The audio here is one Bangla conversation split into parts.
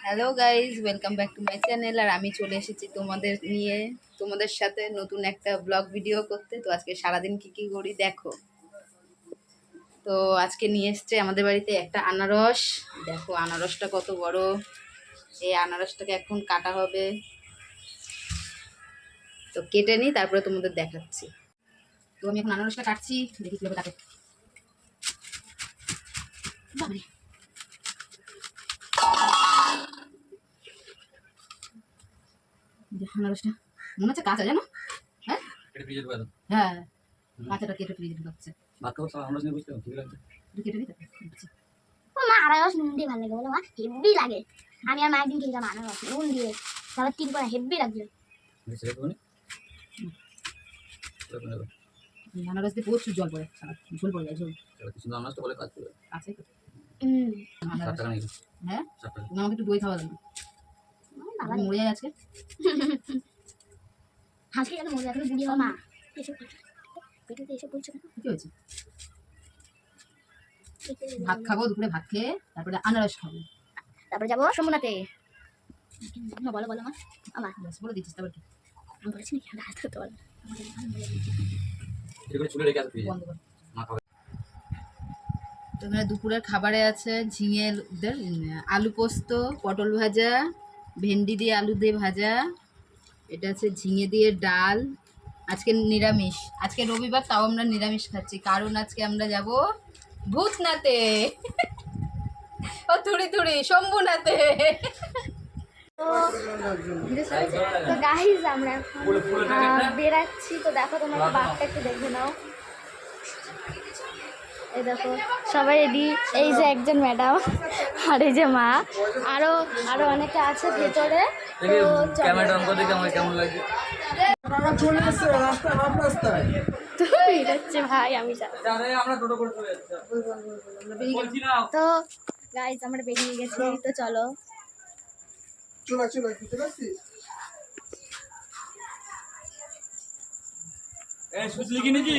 Hello guys, welcome back to my channel. আর আমি চলে এসেছি তোমাদের সাথে নতুন একটা ব্লগ ভিডিও করতে। তো আজকে সারাদিন কি কি করি দেখো। তো আজকে নিয়ে এসছে আমাদের বাড়িতে একটা আনারস। দেখো আনারসটা কত বড়। এই আনারসটাকে এখন কাটা হবে, তো কেটে নিই তারপরে তোমাদের দেখাচ্ছি। তো আমি এখন আনারসটা কাটছি, দেখি কিভাবে কাটে। আনারসটা মনে হচ্ছে কাঁচা, জানো? হ্যাঁ হ্যাঁ, কাঁচাটা কেটে ফ্রিজে ঢুকাচ্ছে। কেটে দিতে ও মা, আনারস নুন দিয়ে ভালো লাগে বলো মা, হেভি লাগে। আমি আর মা একদিন খেলাম আনারস নুন দিয়ে, তারপর 3 করে হেভি লাগলো। আনারস দিয়ে প্রচুর জল পড়ে, ঝোল পড়ে যায়, ঝোল আছে তো। হ্যাঁ, তুমি আমাকে একটু দই খাওয়া দেবে, বাবা মরে যায় আজকে। আজকে যেন মরে যাবে বুড়ি মা। এসব পেটে এসব বলছো কেন? কি হয়েছে? ভাত খাবো, দুপুরে ভাত খেয়ে তারপরে আনারস খাবো, তারপরে যাবো সমুনাতে। বলো বলো মা। আমার বলে দিচ্ছিস তারপর কি আমি বলেছি নাকি আমরা হাত ধরতে পারবো? তোমরা দুপুরের খাবারে আছে ঝিঙে আলু পোস্ত, পটল ভাজা, ভেন্ডি দিয়ে আলু দিয়ে ভাজা, এটা আছে ঝিঙে দিয়ে ডাল। আজকে নিরামিষ, আজকে রবিবার, তাও আমরা নিরামিষ খাচ্ছি কারণ আজকে আমরা যাব ভূতনাথে। ও থুড়ি থুড়ি শম্ভুনাথে। তো গাইজ আমরা এখন বেরাচ্ছি। তো দেখো তোমরা বাঘটা একটু দেখে নাও। এই দেখো সবাই রেডি। এই যে একজন ম্যাডাম আর এই যে মা, আরো আরো অনেকে আছে ভেতরে। তো ভাই আমি তো গাইজ আমরা বেরিয়ে গেছি। তো চলো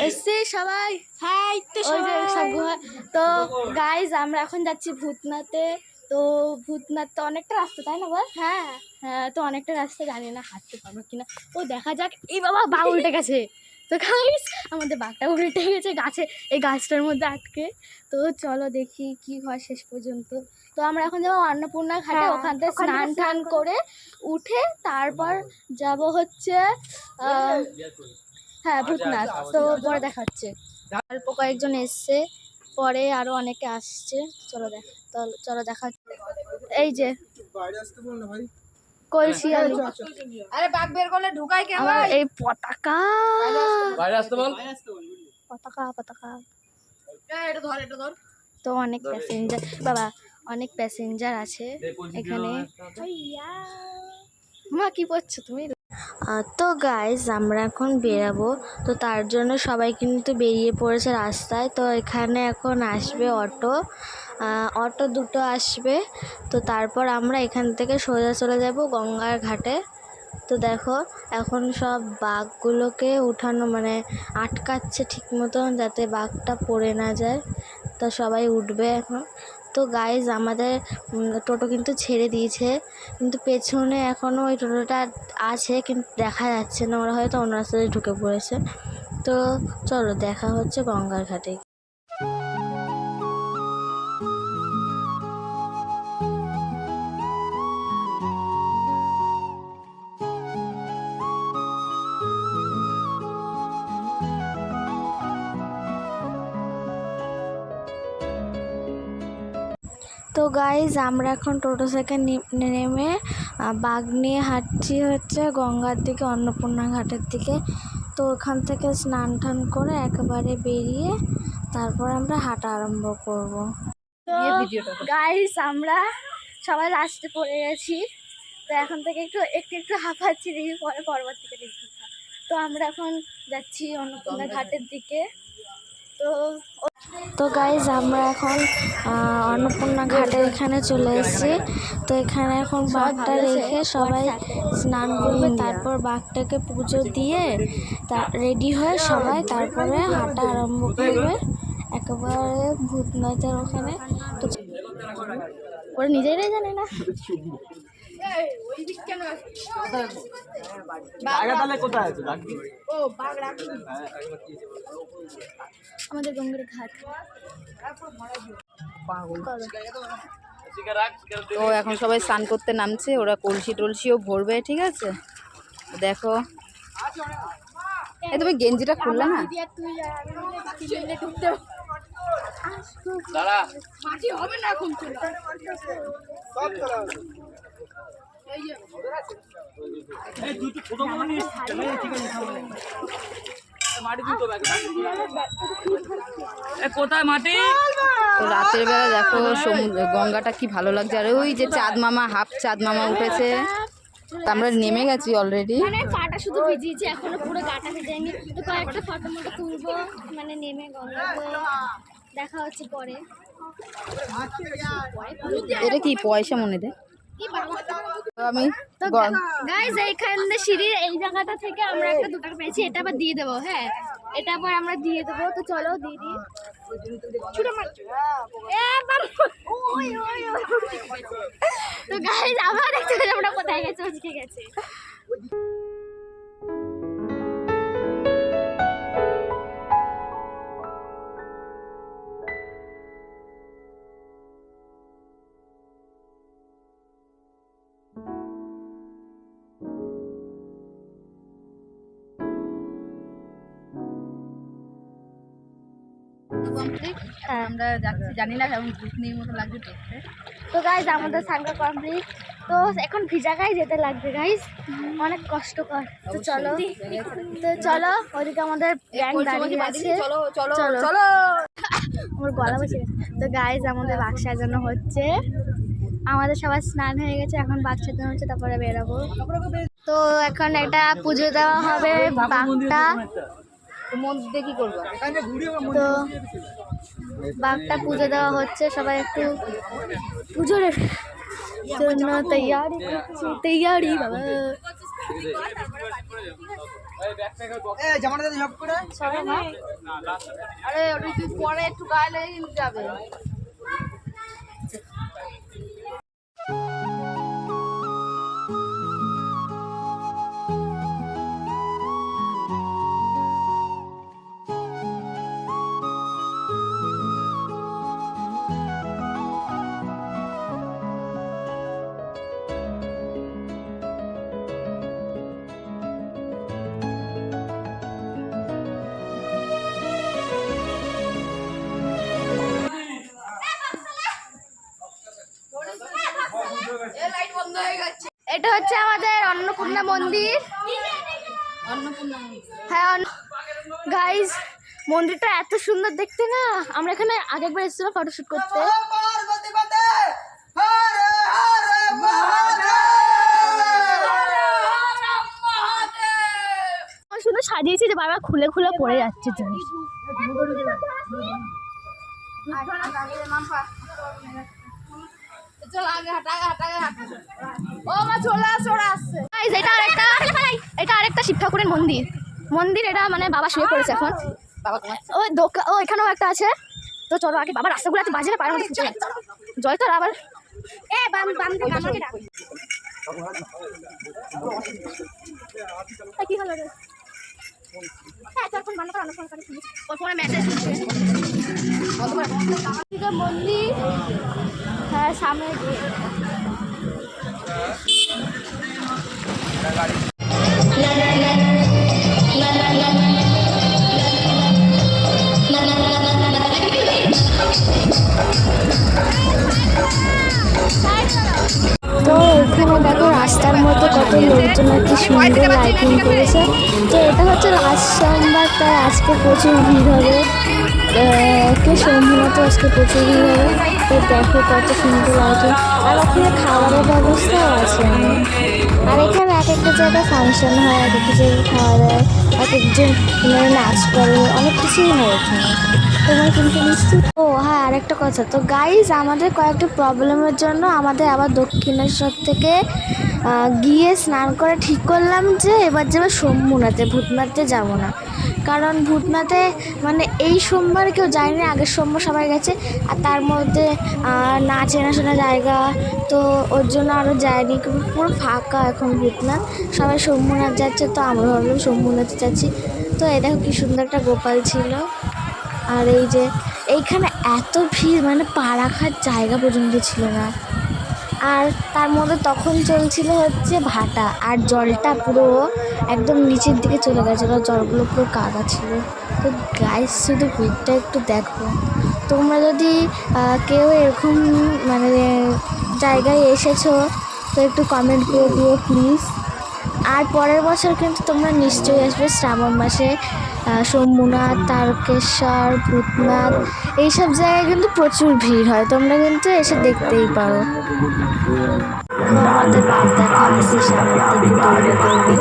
এসছে সবাই। হাই তো গাইজ আমরা এখন যাচ্ছি ভূতনাথে। তো ভূতনাথ তো অনেকটা রাস্তা, তাই না বল? হ্যাঁ হ্যাঁ, তো অনেকটা রাস্তা, জানি না হাঁটতে পারবো কিনা। ও দেখা যাক। এই বাবা, বাঘ উল্টে গেছে। তো গাইজ আমাদের বাঘটা উল্টে গেছে গাছে, এই গাছটার মধ্যে আটকে। তো চলো দেখি কি হয় শেষ পর্যন্ত। তো আমরা এখন যাবো অন্নপূর্ণা ঘাটে, ওখান থেকে স্নান টান করে উঠে তারপর যাব হচ্ছে হ্যাঁ ভূতনাথ। তো পরে দেখা হচ্ছে। অল্প কয়েকজন এসছে, পরে আরো অনেকে আসছে। চলো দেখা হচ্ছে। এই যে কলসি আলু, আরে বাঘ বের করলে ঢুকাই কে? আমার এই পতাকা পতাকা পতাকা। তো অনেক প্যাসেঞ্জার, বাবা অনেক প্যাসেঞ্জার আছে এখানে। মা কি পড়ছো তুমি? তো গাইজ আমরা এখন বেরাবো। তো তার জন্য সবাই কিন্তু বেরিয়ে পড়েছে রাস্তায়। তো এখানে এখন আসবে অটো দুটো আসবে। তো তারপর আমরা এখান থেকে সোজা চলে যাব গঙ্গার ঘাটে। তো দেখো এখন সব বাঘগুলোকে উঠানো মানে আটকাচ্ছে ঠিক মতন, যাতে বাঘটা পড়ে না যায়। তো সবাই উঠবে এখন। তো গাইজ আমাদের টোটো কিন্তু ছেড়ে দিয়েছে, কিন্তু পেছনে এখনও ওই টোটোটা আছে, কিন্তু দেখা যাচ্ছে না, ওরা হয়তো অন্য রাস্তায় ঢুকে পড়েছে। তো চলো দেখা হচ্ছে গঙ্গার ঘাটে। তো গাইজ আমরা এখন টোটো থেকে নেমে বাঘ নিয়ে হাঁটছি হচ্ছে গঙ্গার দিকে, অন্নপূর্ণা ঘাটের দিকে। তো ওখান থেকে স্নান টান করে একেবারে বেরিয়ে তারপর আমরা হাঁটা আরম্ভ করব। তো গাইজ আমরা সবাই লাস্টে পড়ে গেছি। তো এখন থেকে একটু হাঁপাচ্ছি, দেখি পরে পরবর্তীতে দেখি। তো আমরা এখন যাচ্ছি অন্নপূর্ণা ঘাটের দিকে। তো গাইজ আমরা এখন অন্নপূর্ণা ঘাটের এখানে চলে এসেছি। তো এখানে এখন বাঘটা রেখে সবাই স্নান করবে, তারপর বাঘটাকে পুজো দিয়ে রেডি হয়ে সবাই তারপরে হাঁটা আরম্ভ করবে একেবারে ভূতনাথের ওখানে। তো ওরা নিজেরাই জানে না। আমাদের গঙ্গার ঘাট। তো এখন সবাই স্নান করতে নামছে, ওরা কলসি টলসিও ভরবে, ঠিক আছে। দেখো এই তুমি গেঞ্জিটা খুললে না, কোথায় মাটি? তো রাতের বেলা দেখো সমুদ্র গঙ্গাটা কি ভালো লাগছে। আর ওই যে চাঁদ মামা, হাফ চাঁদ মামা উঠেছে। তো আমরা নেমে গেছি অলরেডি। মানে পাটা শুধু ভিজিয়েছি, এখনো পুরো গাটা ভিজাইনি। তো কয়েকটা ফটো মটো তুলবো মানে নেমে গঙ্গাতে। দেখা হচ্ছে পরে। এটা কি পয়সা মনে দেয়? আমি তো গাইস এইখানে সিঁড়ির এই জায়গাটা থেকে আমরা একটা 2 টাকা পেয়েছি, এটা আবার দিয়ে দেবো। হ্যাঁ, এটা আবার আমরা দিয়ে দেবো। তো চলো দিয়ে দিই। তো গাইস আবার দেখতে আমরা কোথায় গেছে, আজকে গেছে। কমপ্লিট। আমরা যাচ্ছি, জানি না কেমন ঘুরনির মতো লাগছে দেখতে। তো গাইস আমাদের সানকা কমপ্লিট। তো এখন ভিজা গায়ে যেতে লাগবে গাইস, অনেক কষ্টকর। তো চলো ওইদিকে আমাদের গ্যাং দাঁড়িয়ে আছে। চলো চলো চলো। চলো। আমার গলা বসে গেছে। তো গাইস আমাদের বাঘ সাজানো হচ্ছে, আমাদের সবার স্নান হয়ে গেছে, এখন বাঘ সাজানো হচ্ছে, তারপরে বেরোবো। তো এখন এটা পুজো দেওয়া হবে বাঘটা। মন্দিরে কি করবো? তো বাঘটা পুজো দেওয়া হচ্ছে, সবাই একটু পুজোর জন্য তৈয়ারি করছি। তৈয়ারি বাবা আরে ওটা কি পরে একটু গায়ে লেগে যাবে। এটা হচ্ছে আমাদের অন্নপূর্ণা মন্দির। হ্যাঁ গাইস, মন্দিরটা এত সুন্দর দেখতে না। আমরা এখানে আগেরবার এসেছিলাম ফটোশুট করতে। সুন্দর সাজিয়েছি যে বারবার খুলে খুলে পড়ে যাচ্ছে জিনিস। এটা আরেকটা শিব ঠাকুরের মন্দির। এটা মানে বাবা শুয়ে পড়েছে এখন। ও এখানেও একটা আছে। তো চলো আগে বাবা রাস্তাগুলো আছে, বাজে না পায়ের মধ্যে ফুটে জয় তো আবার কি হলো রে? মন্দির হ্যাঁ সামনে তো এখানে দেখো রাস্তার মধ্যে কত লোকজন কি সুন্দর লাইটিং করেছে। তো এটা হচ্ছে লাস্ট সোমবার, তাই আজকে প্রচুর ভিড় হবে। কে সোমবার তো আজকে প্রচুর ভিড় হবে। তো দেখো কত সুন্দর লাইটিং, আর ওখানে খাবারের ব্যবস্থাও আছে। আর এখানে এক একটা জায়গায় ফাংশন হয়, এক একটা জায়গায় খাওয়া দাওয়া, এক একজন নাচ করে, অনেক কিছুই হয় এখানে। তোমার কিন্তু নিশ্চিত। ও হ্যাঁ আরেকটা কথা, তো গাইজ আমাদের কয়েকটা প্রবলেমের জন্য আমাদের আবার দক্ষিণেশ্বর থেকে গিয়ে স্নান করে ঠিক করলাম যে এবার যাবে সোমনাথে, ভূতনাথে যাবো না। কারণ ভূতনাথে মানে এই সোমবার কেউ যায়নি, আগের সোমবার সবাই গেছে, আর তার মধ্যে না চেনাশোনা জায়গা, তো ওর জন্য আরও যায়নি, পুরো ফাঁকা এখন ভূতনাথ। সবাই শম্ভুনাথ যাচ্ছে, তো আমরা ভাবলাম শম্ভুনাথে যাচ্ছি। তো এই দেখো কি সুন্দর একটা গোপাল ছিল। আর এই যে এইখানে এত ভিড়, মানে পা রাখার জায়গা পর্যন্ত ছিল না। আর তার মধ্যে তখন চলছিল হচ্ছে ভাটা, আর জলটা পুরো একদম নিচের দিকে চলে গেছিলো, জলগুলো পুরো কাদা ছিল। তো গাইস শুধু ভিড়টা একটু দেখো। তোমরা যদি কেউ এরকম মানে জায়গায় এসেছো তো একটু কমেন্ট করে দিও প্লিজ। আর পরের বছর কিন্তু তোমরা নিশ্চয়ই আসবে শ্রাবণ মাসে। শম্ভুনাথ, তারকেশ্বর, ভূতনাথ এইসব জায়গায় কিন্তু প্রচুর ভিড় হয়, তোমরা কিন্তু এসে দেখতেই পারো। আমাদের বাদ দেখা আসছে সামনের দিকে দৌড়ে দৌড়ে।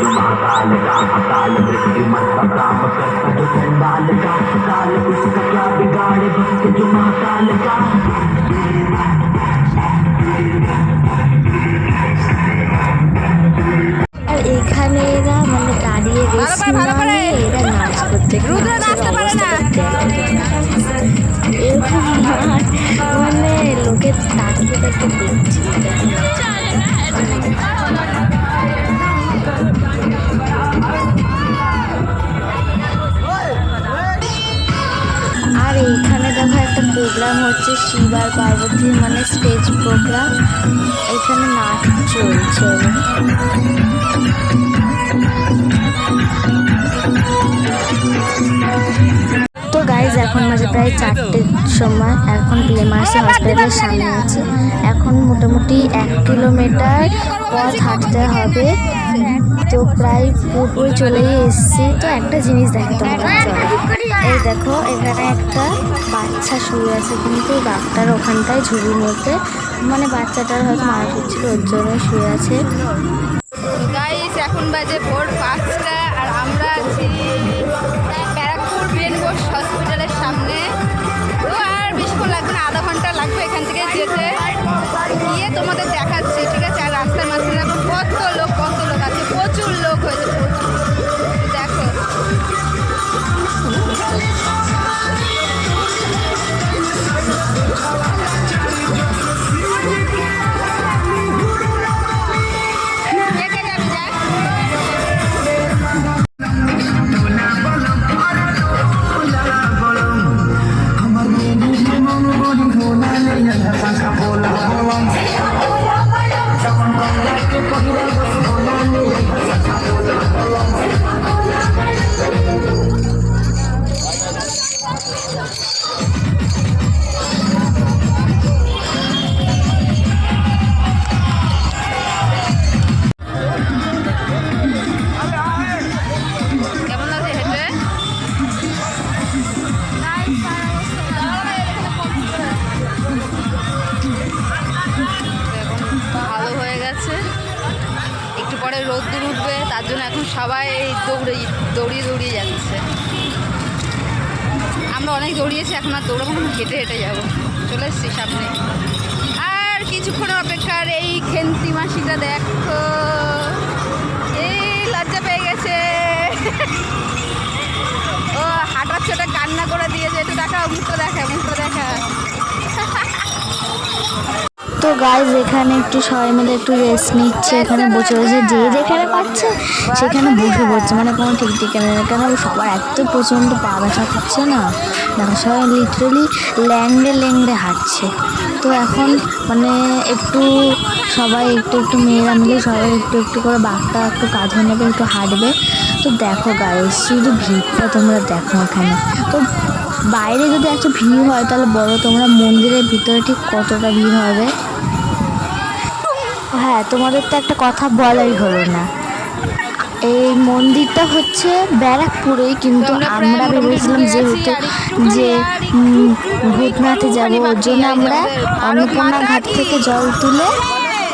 আর এখানে এরা মানে দাঁড়িয়ে রেস নিয়ে এরা নাচ করছে, নাচের অবস্থাটা এরকম নাচ, মানে লোকে তাকিয়ে তাকে দেখছি। আর এইখানে দেখো একটা প্রোগ্রাম হচ্ছে, শিব আর পার্বতীর মানে স্টেজ প্রোগ্রাম। এখানে নাচ চলছে। তো গাইজ এখন বাজে প্রায় 4টের সময়, এখন BMRC হসপিটালের সামনে আছে। এখন মোটামুটি 1 কিলোমিটার পথ হাঁটতে হবে, তো প্রায় পুরোপুরি চলেই এসেছি। তো একটা জিনিস দেখে তোমরা, এই দেখো এখানে একটা বাচ্চা শুয়ে আছে, কিন্তু ডাক্তার ওখানটায় ঝুড়ির মধ্যে, মানে বাচ্চাটার হয়তো মারা পড়ছিল ওর জন্য শুয়ে আছে। গাইস এখন বাজে ভোর 5টা, আর আমরা আছি ব্যারাকপুর ব্রেন বোস হসপিটালের সামনে। তো আর বেশিক্ষণ লাগবে না, আধা ঘন্টা লাগবে এখান থেকে যেতে, গিয়ে তোমাদের দেখাচ্ছি, ঠিক আছে? আর রাস্তার মাঝখানে এখন কত লোক আছে, প্রচুর লোক হয়েছে, প্রচুর। দেখো রোদ্দুর উঠবে, তার জন্য এখন সবাই দৌড়িয়ে যাচ্ছে। আমরা অনেক দৌড়িয়েছি, এখন আর দৌড়াবো না, হেঁটে হেঁটে যাবো। চলে এসছি সামনে, আর কিছুক্ষণের অপেক্ষার। এই খেন্তি মাসিটা দেখো, এই লজ্জা পেয়ে গেছে, ও হাঁটার ছোটা কান্না করে দিয়েছে। একটু দেখা, মুখটা দেখা। তো গাইজ এখানে একটু সবাই মিলে একটু রেস্ট নিচ্ছে, এখানে বসে বসে যে যেখানে পাচ্ছে সেখানে বসে পড়ছে, মানে কোনো ঠিক ঠিকানা নেই। কেন সবার এত প্রচণ্ড পা ব্যথা করছে না, দেখো সবাই লিটারেলি ল্যাংড়ে হাঁটছে। তো এখন মানে একটু সবাই একটু মেয়েরা মিলে সবাই একটু করে বাঘটা একটু কাঁধে নেবে, একটু হাঁটবে। তো দেখো গাইজ শুধু ভিড়টা তোমরা দেখো এখানে। তো বাইরে যদি একটা ভিড় হয় তাহলে বলো তোমরা মন্দিরের ভিতরে ঠিক কতটা ভিড় হবে। হ্যাঁ, তোমাদের তো একটা কথা বলাই হলো না, এই মন্দিরটা হচ্ছে ব্যারাকপুরেই, কিন্তু আমরা ভেবেছিলাম যে ভূতনাথে যাবো, ওর জন্য আমরা অন্নপূর্ণা ঘাট থেকে জল তুলে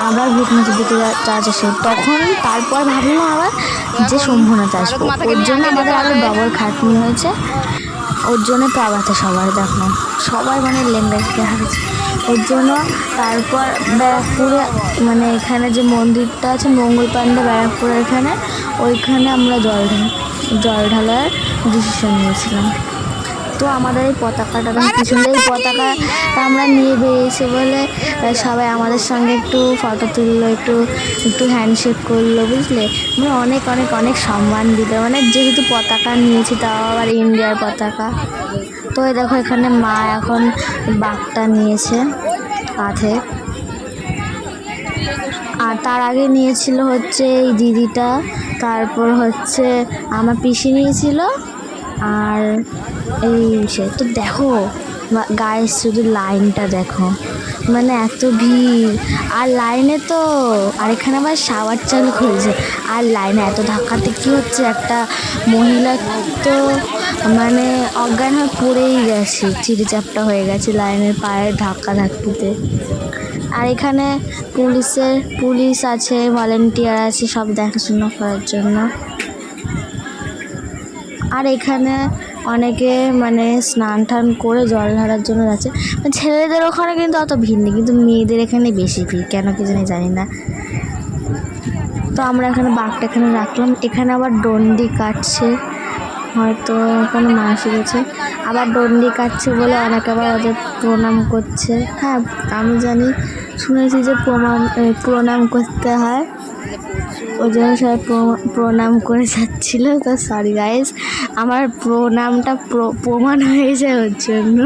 আবার ভূতনাথের দিকে যাচ্ছে। তখন তারপর ভাবলাম আবার যে শম্ভুনাথ আসবো, ওর জন্য আমাদের আরও ডবল খাটনি হয়েছে। ওর জন্য পা ব্যথা সবার, দেখো সবাই মানে লেংড়া হাঁটছে। ওর জন্য তারপর ব্যারাকপুরে মানে এখানে যে মন্দিরটা আছে মঙ্গল পাণ্ডা ব্যারাকপুরে এখানে ওইখানে আমরা জল ঢালার ডিসিশন নিয়েছিলাম। তো আমাদের এই পতাকাটা পিছনে এই পতাকাটা আমরা নিয়ে বেরিয়েছি বলে সবাই আমাদের সঙ্গে একটু ফটো তুললো, একটু হ্যান্ডশেক করলো, বুঝলে, মানে অনেক অনেক অনেক সম্মান দিল, মানে যেহেতু পতাকা নিয়েছি তাও আবার ইন্ডিয়ার পতাকা। তো এই দেখো এখানে মা এখন বাঘটা নিয়েছে কাঁধে, আর তার আগে নিয়েছিল হচ্ছে এই দিদিটা, তারপর হচ্ছে আমার পিসি নিয়েছিল, আর এই সে তো দেখো গায়ে শুধু লাইনটা দেখো, মানে এত ভিড়, আর লাইনে তো আর এখানে আবার শাওয়ার চালু হয়েছে, আর লাইনে এত ধাক্কাতে কী হচ্ছে, একটা মহিলা তো মানে অজ্ঞান হয়ে পড়েই গেছে, চিড়িচাপটা হয়ে গেছে লাইনের পায়ের ধাক্কিতে। আর এখানে পুলিশ আছে, ভলেন্টিয়ার আছে সব দেখাশোনা করার জন্য। আর এখানে অনেকে মানে স্নান টান করে জল ঢালার জন্য যাচ্ছে, ছেলেদের ওখানে কিন্তু অত ভিড় নেই, কিন্তু মেয়েদের এখানে বেশি ভিড়, কেন কি জানি না। তো আমরা এখানে বাঘটা এখানে রাখলাম, এখানে আবার ডন্ডি কাটছে, হয়তো কোনো মাসি গেছে, আবার ডন্ডি কাটছে বলে অনেকে আবার ওদের প্রণাম করছে। হ্যাঁ আমি জানি, শুনেছি যে প্রণাম করতে হয়, ওই জন্য সবাই প্রণাম করে যাচ্ছিলো। তো সরি গাইস, আমার প্রণামটা প্রমাণ হয়ে যায় ওর জন্য।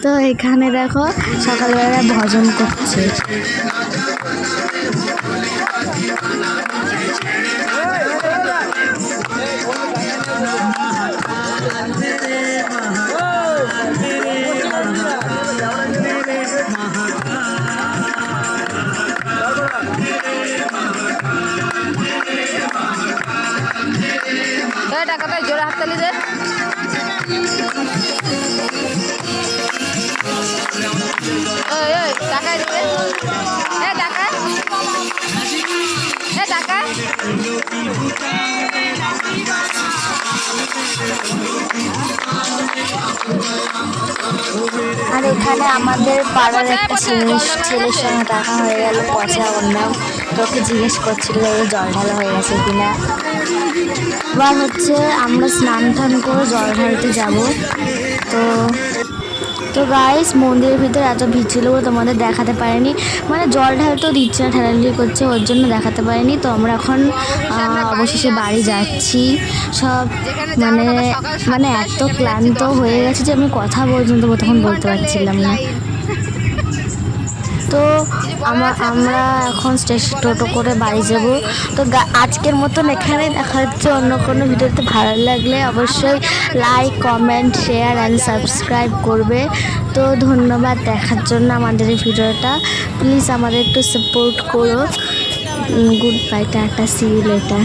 তো এখানে দেখো সকালবেলা ভজন করছে, টাকাটা জোরে হাততালি দে। টাকা দিবে, টাকা টাকা। আর এখানে আমাদের পাড়ার একটা ছেলের সঙ্গে দেখা হয়ে গেল, পচা নাম, তোকে জিজ্ঞেস করছিল জল ঢালা হয়ে গেছে কিনা। এবার হচ্ছে আমরা স্নান টান করে জল ঢালতে যাবো। তো গাইস মন্দিরের ভিতরে এত ভিড় ছিল বলে তোমাদের দেখাতে পারিনি, মানে জল ঢালতেও দিচ্ছে না, ঠেলাঠেলি করছে, ওর জন্য দেখাতে পারিনি। তো আমরা এখন অবশেষে বাড়ি যাচ্ছি সব, মানে এত ক্লান্ত হয়ে গেছে যে আমি কথা পর্যন্ত তখন বলতে পারছিলাম না। তো আমরা এখন টোটো করে বাড়ি যাব। তো আজকের মতন এখানে দেখা হচ্ছে, অন্য কোনো ভিডিওতে ভালো লাগলে অবশ্যই like, comment, share and subscribe করবে। তো ধন্যবাদ দেখার জন্য আমাদের এই ভিডিওটা, প্লিজ আমাদের একটু সাপোর্ট করো। Good bye, tata, see you letter.